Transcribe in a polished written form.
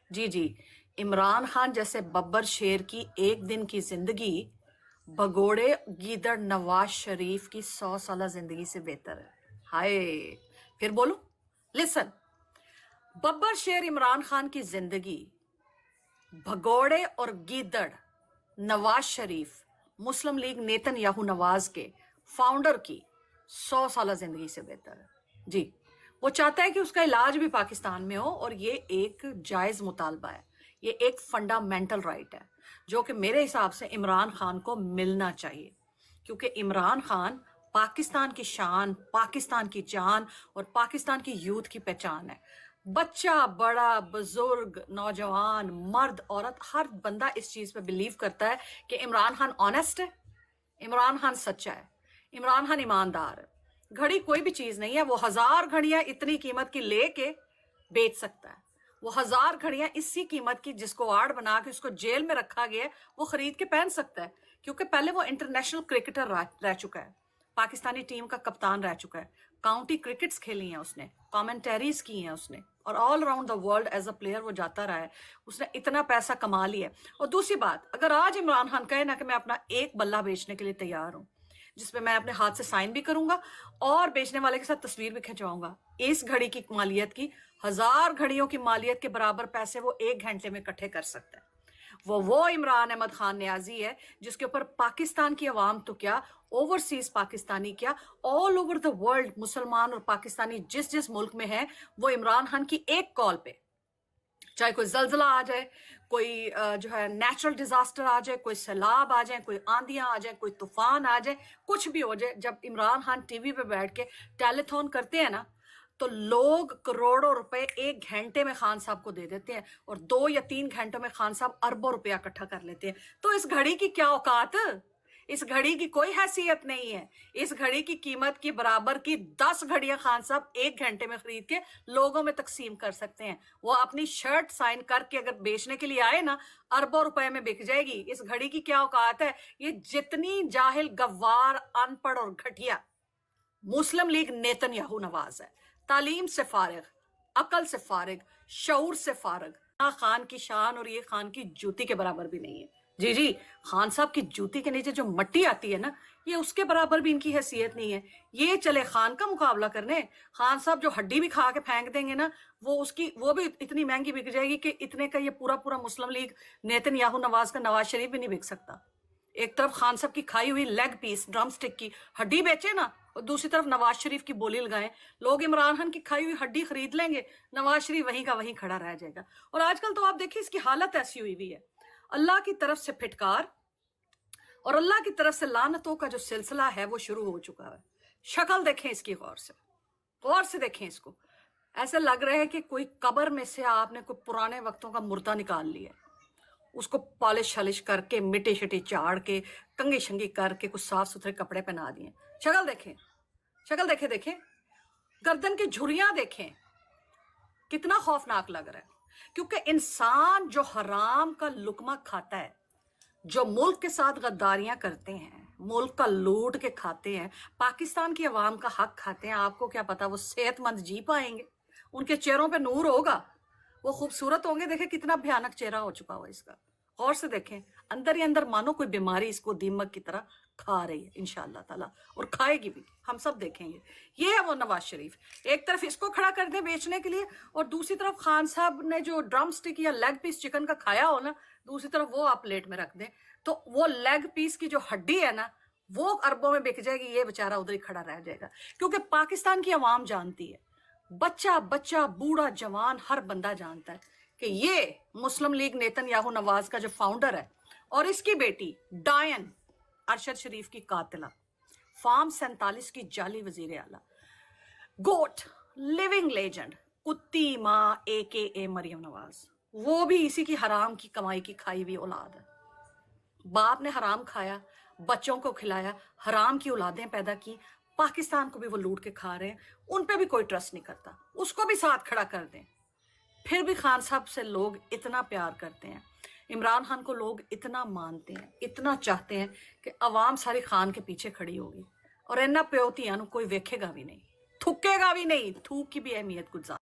जी जी। इमरान खान जैसे बब्बर शेर की एक दिन की जिंदगी भगोड़े गीदड़ नवाज शरीफ की 100 साल जिंदगी से बेहतर है। हाय, फिर बोलूं? लिसन, बब्बर शेर इमरान खान की जिंदगी भगोड़े और गीदड़ नवाज शरीफ, मुस्लिम लीग नेतन याहू नवाज के फाउंडर की 100 साल जिंदगी से बेहतर है। जी, वो चाहता है कि उसका इलाज भी पाकिस्तान में हो और ये एक जायज मुतालबा है, ये एक फंडामेंटल राइट है जो कि मेरे हिसाब से इमरान खान को मिलना चाहिए, क्योंकि इमरान खान पाकिस्तान की शान, पाकिस्तान की जान और पाकिस्तान की यूथ की पहचान है। बच्चा, बड़ा, बुजुर्ग, नौजवान, मर्द, औरत, हर बंदा इस चीज पे बिलीव करता है कि इमरान खान ऑनेस्ट है, इमरान खान सच्चा है, इमरान खान ईमानदार है। घड़ी कोई भी चीज नहीं है, वो 1000 घड़ियां इतनी कीमत की लेके बेच सकता है। वो 1000 घड़ियां इसी कीमत की जिसको आड़ बना के उसको जेल में रखा गया है, वो खरीद के पहन सकता है, क्योंकि पहले वो इंटरनेशनल क्रिकेटर रह चुका है, पाकिस्तानी टीम का कप्तान रह चुका है, काउंटी क्रिकेट्स खेली हैं उसने, कमेंटरीज की हैं उसने, और all around the world as a player वो जाता रहा है। उसने इतना पैसा कमा लिया है। और दूसरी बात, अगर आज इमरान खान कहे ना कि मैं अपना एक बल्ला बेचने के लिए तैयार हूं, जिसपे मैं अपने हाथ से साइन भी करूंगा और बेचने वाले के साथ तस्वीर भी खिंचवाऊंगा, इस घड़ी की मालियत की 1000 घड़ियों की मालियत के बराबर पैसे वो 1 घंटे में इकट्ठे कर सकता है। वो इमरान अहमद खान न्याजी है जिसके ऊपर पाकिस्तान की आवाम तो क्या, ओवरसीज पाकिस्तानी क्या, ऑल ओवर द वर्ल्ड मुसलमान और पाकिस्तानी जिस जिस मुल्क में है, वो इमरान खान की एक कॉल पे, चाहे कोई जलजला आ जाए, कोई जो है नेचुरल डिजास्टर आ जाए, कोई सैलाब आ जाए, कोई आंधियां आ जाए, कोई तूफान आ जाए, कुछ भी हो जाए, जब इमरान खान टीवी पे बैठ के टेलीथॉन करते हैं ना, तो लोग करोड़ों रुपए 1 घंटे में खान साहब को दे देते हैं और 2 या 3 घंटों में खान साहब अरबों रुपया इकट्ठा कर लेते हैं। तो इस घड़ी की क्या औकात, इस घड़ी की कोई हैसियत नहीं है। इस घड़ी की कीमत की बराबर की 10 घड़ियां खान साहब 1 घंटे में खरीद के लोगों में तकसीम कर सकते हैं। वो अपनी शर्ट साइन करके अगर बेचने के लिए आए ना, अरबों रुपए में बिक जाएगी। इस घड़ी की क्या औकात है। ये जितनी जाहिल, गवार, अनपढ़ और घटिया मुस्लिम लीग नेतन याहू नवाज है, तालीम से फारिग, अकल से फारिग, शऊर से फारिग, खान की शान और ये खान की जूती के बराबर भी नहीं है। जी जी, खान साहब की जूती के नीचे जो मट्टी आती है ना, ये उसके बराबर भी इनकी हैसियत नहीं है। ये चले खान का मुकाबला करने, खान साहब जो हड्डी भी खा के फेंक देंगे ना, वो भी इतनी महंगी बिक जाएगी कि इतने का ये पूरा पूरा मुस्लिम लीग नेतन याहू नवाज का नवाज शरीफ भी नहीं बिक सकता। एक तरफ खान साहब की खाई हुई लेग पीस, ड्रम स्टिक की हड्डी बेचे ना, और दूसरी तरफ नवाज शरीफ की बोली लगाएं, लोग इमरान खान की खाई हुई हड्डी खरीद लेंगे, नवाज शरीफ वहीं का वहीं खड़ा रह जाएगा। और आजकल तो आप देखिए इसकी हालत ऐसी हुई हुई है, अल्लाह की तरफ से फिटकार और अल्लाह की तरफ से लानतों का जो सिलसिला है वो शुरू हो चुका है। शक्ल देखें इसकी, गौर से देखें इसको। ऐसा लग रहा है कि कोई कब्र में से आपने कोई पुराने वक्तों का मुर्दा निकाल लिया, उसको पॉलिश शलिश करके मिट्टी शिटी चाड़ के कंगी शंगी करके कुछ साफ सुथरे कपड़े पहना दिए। शक्ल देखें, शक्ल देखें, देखें गर्दन की झुर्रियां देखें, कितना खौफनाक लग रहा है। क्योंकि इंसान जो हराम का लुकमा खाता है, जो मुल्क के साथ गद्दारियां करते हैं, मुल्क का लूट के खाते हैं, पाकिस्तान की आवाम का हक खाते हैं, आपको क्या पता वो सेहतमंद जी पाएंगे, उनके चेहरों पे नूर होगा, वो खूबसूरत होंगे। देखें कितना भयानक चेहरा हो चुका हुआ इसका, गौर से देखें। अंदर ही अंदर मानो कोई बीमारी इसको दीमक की तरह खा रही है इंशाअल्लाह ताला, और खाएगी भी, हम सब देखेंगे। ये है वो नवाज शरीफ, एक तरफ इसको खड़ा कर दे बेचने के लिए, और दूसरी तरफ खान साहब ने जो ड्रम स्टिक या लेग पीस चिकन का खाया हो ना, दूसरी तरफ वो आप प्लेट में रख दें, तो वो लेग पीस की जो हड्डी है ना, वो अरबों में बिक जाएगी, ये बेचारा उधर ही खड़ा रह जाएगा। क्योंकि पाकिस्तान की आवाम जानती है, बच्चा बच्चा, बूढ़ा जवान, हर बंदा जानता है कि ये मुस्लिम लीग नेतन याहू नवाज का जो फाउंडर है और इसकी बेटी डायन अरशद शरीफ की कातिला, फार्म 47 की जाली वजीर आला, गोट, लिविंग लेजेंड, कुत्ती माँ AKA मरियम नवाज, वो भी इसी की हराम की कमाई की खाई हुई औलाद है। बाप ने हराम खाया, बच्चों को खिलाया, हराम की औलादें पैदा की, पाकिस्तान को भी वो लूट के खा रहे हैं, उन पे भी कोई ट्रस्ट नहीं करता, उसको भी साथ खड़ा कर दें। फिर भी खान साहब से लोग इतना प्यार करते हैं, इमरान खान को लोग इतना मानते हैं, इतना चाहते हैं कि अवाम सारी खान के पीछे खड़ी होगी, और इन्ना प्योतियां कोई वेखेगा भी नहीं, थूकेगा भी नहीं, थूक की भी अहमियत कुछ